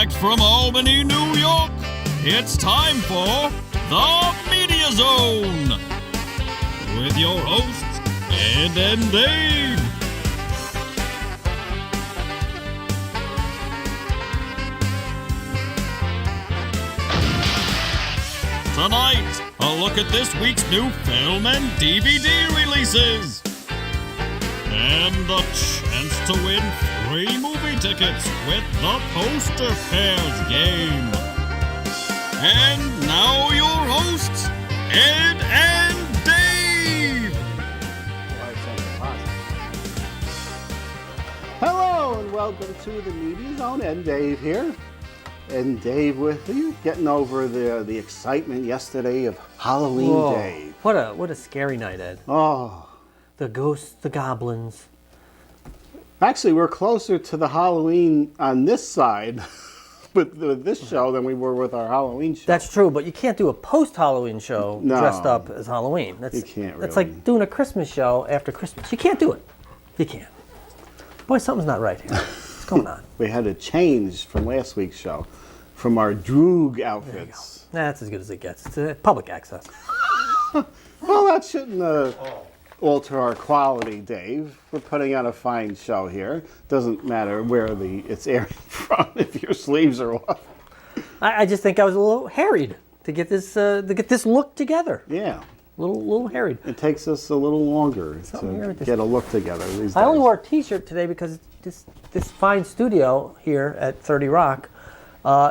Direct from Albany, New York, it's time for The Media Zone with your hosts, Ed and Dave. Tonight, a look at this week's new film and DVD releases. And the chance to win free movie tickets with the Poster Pairs game. And now your hosts, Ed and Dave. Hello and welcome to the Media Zone. Ed and Dave here. And Dave with you, getting over the excitement yesterday of Halloween Day. What a scary night, Ed. Oh. The ghosts, the goblins. Actually, we're closer to the Halloween on this side with this show than we were with our Halloween show. That's true, but you can't do a post-Halloween show dressed up as Halloween. You can't really. That's like doing a Christmas show after Christmas. You can't do it. You can't. Boy, something's not right here. What's going on? We had to change from last week's show, from our Droog outfits. That's as good as it gets. It's public access. Well, that shouldn't alter our quality, Dave. We're putting on a fine show here. Doesn't matter where it's airing from if your sleeves are off. I just think I was a little harried to get this look together. Yeah. Little harried. It takes us a little longer to get a look together these days. I only wore a t-shirt today because this fine studio here at 30 Rock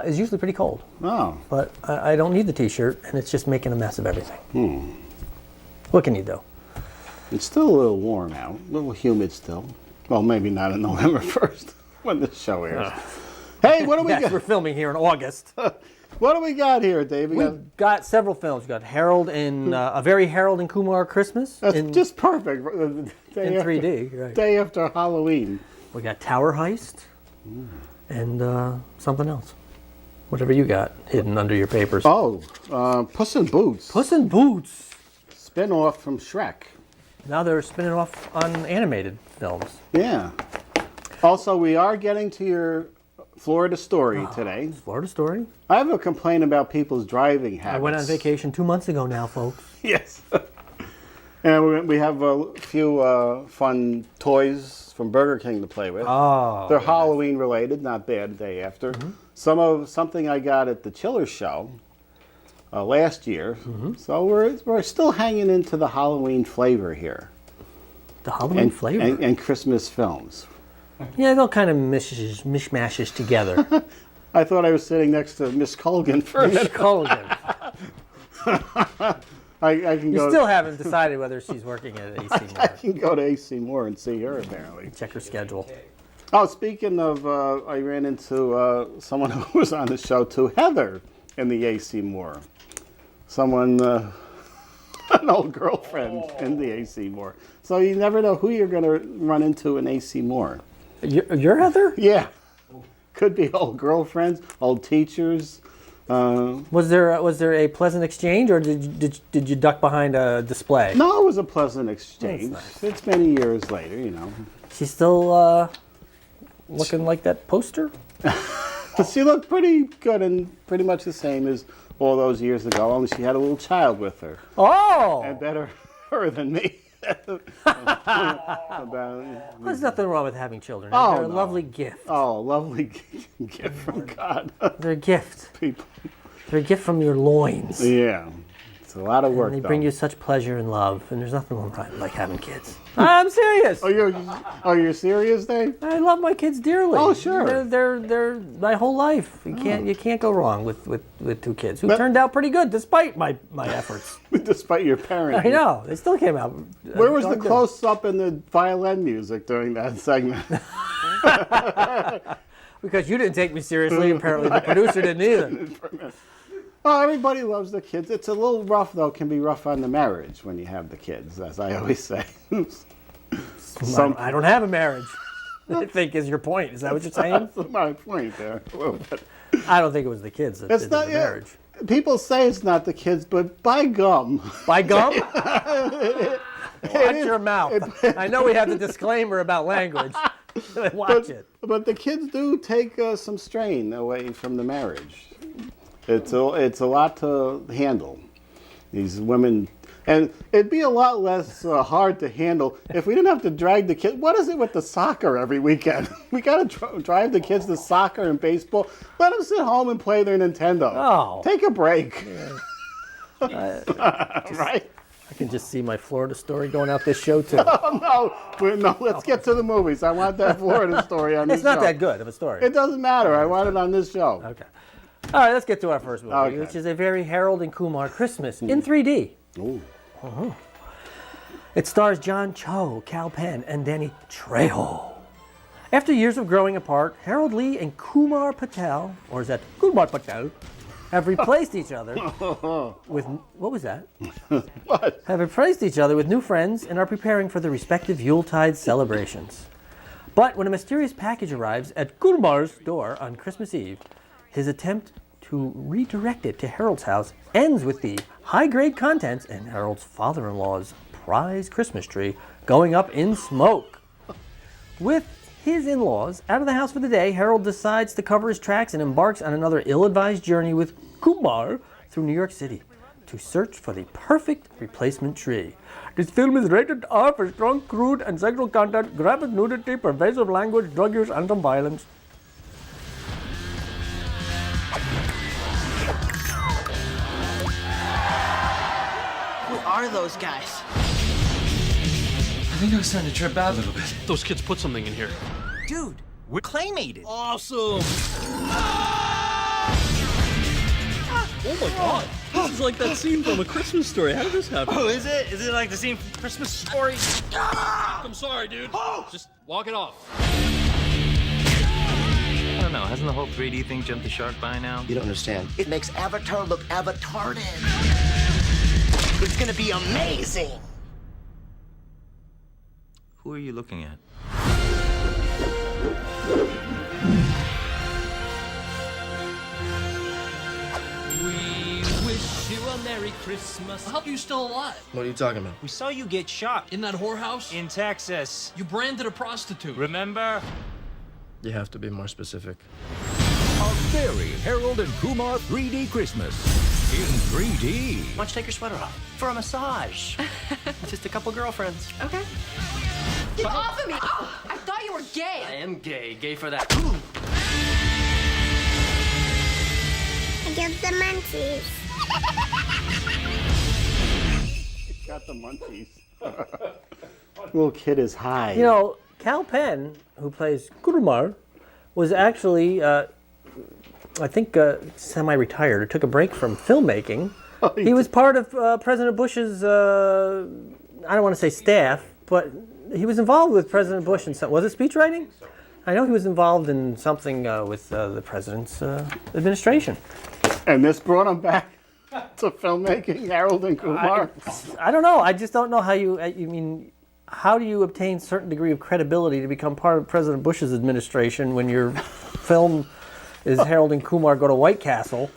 is usually pretty cold. Oh. But I don't need the t-shirt, and it's just making a mess of everything. What can you do? It's still a little warm out, a little humid still. Well, maybe not on November 1st when this show airs. Hey, what do we got? We're filming here in August. What do we got here, Dave? We've got several films. We've got Harold and a very Harold and Kumar Christmas. That's just perfect. In 3D, right. Day after Halloween. We got Tower Heist and something else. Whatever you got hidden under your papers. Oh, Puss in Boots. Puss in Boots. Spin-off from Shrek. Now they're spinning off on animated films. Yeah. Also, we are getting to your Florida story today. Florida story. I have a complaint about people's driving habits. I went on vacation 2 months ago now, folks. Yes. And we have a few fun toys from Burger King to play with. Oh. They're Halloween related, not bad, day after. Something I got at the Chiller Show last year. So we're still hanging into the Halloween flavor here. The Halloween flavor? And Christmas films. Yeah, they'll kind of mishmashes together. I thought I was sitting next to Miss Colgan for a minute. Miss Colgan. I can go. You still haven't decided whether she's working at AC Moore. I can go to AC Moore and see her, apparently. Check her schedule. Oh, speaking of, I ran into someone who was on the show too, Heather, in the AC Moore. Someone, an old girlfriend in the AC Moore. So you never know who you're going to run into in AC Moore. You're Heather? Yeah. Could be old girlfriends, old teachers. Was there a pleasant exchange, or did you duck behind a display? No, it was a pleasant exchange. That's nice. It's many years later, you know. She's still looking like that poster? She looked pretty good and pretty much the same as all those years ago, only she had a little child with her. Oh! And better her than me. There's nothing wrong with having children. Oh, They're a no. lovely gift. Oh, a lovely gift from God. They're a gift. People. They're a gift from your loins. Yeah. It's a lot of work, And they bring you such pleasure and love, and there's nothing wrong like having kids. I'm serious. Oh, you're serious, Dave? I love my kids dearly. Oh, sure. They're my whole life. You can't go wrong with two kids who turned out pretty good despite my efforts. Despite your parents. I know. They still came out. Where was the darn good. close-up in the violin music during that segment? Because you didn't take me seriously. Apparently the producer didn't either. Oh, everybody loves the kids. It's a little rough, though. It can be rough on the marriage when you have the kids, as I always say. I don't have a marriage, I think is your point. Is that what you're saying? That's my point there, a little bit. I don't think it was the kids that did the marriage. People say it's not the kids, but by gum. By gum? Watch your mouth. I know we have the disclaimer about language, Watch it. But the kids do take some strain away from the marriage. It's a lot to handle. These women, and it'd be a lot less hard to handle if we didn't have to drag the kids. What is it with the soccer every weekend? We got to drive the kids to soccer and baseball. Let them sit home and play their Nintendo. Oh. Take a break. Yeah. Right? I can just see my Florida story going out this show, too. Oh, no. Let's get to the movies. I want that Florida story on this show. It's not that good of a story. It doesn't matter. I want it on this show. Okay. All right, let's get to our first movie, Okay. which is a very Harold and Kumar Christmas in 3D. Ooh. It stars John Cho, Cal Penn, and Danny Trejo. After years of growing apart, Harold Lee and Kumar Patel, or is that Kumar Patel, have replaced each other with, what was that? What? Have replaced each other with new friends and are preparing for their respective Yuletide celebrations. But when a mysterious package arrives at Kumar's door on Christmas Eve, his attempt to redirect it to Harold's house ends with the high-grade contents and Harold's father-in-law's prized Christmas tree going up in smoke. With his in-laws out of the house for the day, Harold decides to cover his tracks and embarks on another ill-advised journey with Kumar through New York City to search for the perfect replacement tree. This film is rated R for strong, crude, and sexual content, graphic nudity, pervasive language, drug use, and some violence. Who are those guys? I think I was starting to trip out a little bit. Those kids put something in here. Dude, we're claymated. Awesome! Oh my god! This is like that scene from A Christmas Story. How did this happen? Oh, is it? Is it like the scene from Christmas Story? I'm sorry, dude. Just walk it off. I don't know. Hasn't the whole 3D thing jumped the shark by now? You don't understand. It makes Avatar look avatarded. It's gonna be amazing. Who are you looking at? We wish you a Merry Christmas. How are you still alive? What are you talking about? We saw you get shot In that whorehouse? in Texas. You branded a prostitute. Remember? You have to be more specific. A very Harold and Kumar 3D Christmas in 3D. Why don't you take your sweater off? For a massage. Just a couple girlfriends. Okay. Get off of me! Oh, I thought you were I gay. am gay. Gay for that. I get the munchies. Got the munchies. Little kid is high. You know, Cal Penn, who plays Kumar, was actually, I think, semi-retired or took a break from filmmaking. He was part of President Bush's, I don't want to say staff, but he was involved with President Bush in some, was it speechwriting? I know he was involved in something with the president's administration. And this brought him back to filmmaking, Harold and Kumar. I don't know. I just don't know how how do you obtain certain degree of credibility to become part of President Bush's administration when your film is Harold and Kumar go to White Castle,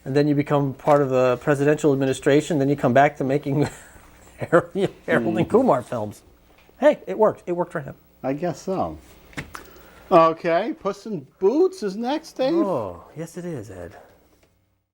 and then you become part of the presidential administration, then you come back to making Harold and Kumar films. Hey, it worked. It worked for him. I guess so. Okay, Puss in Boots is next, Dave. Oh, yes it is, Ed.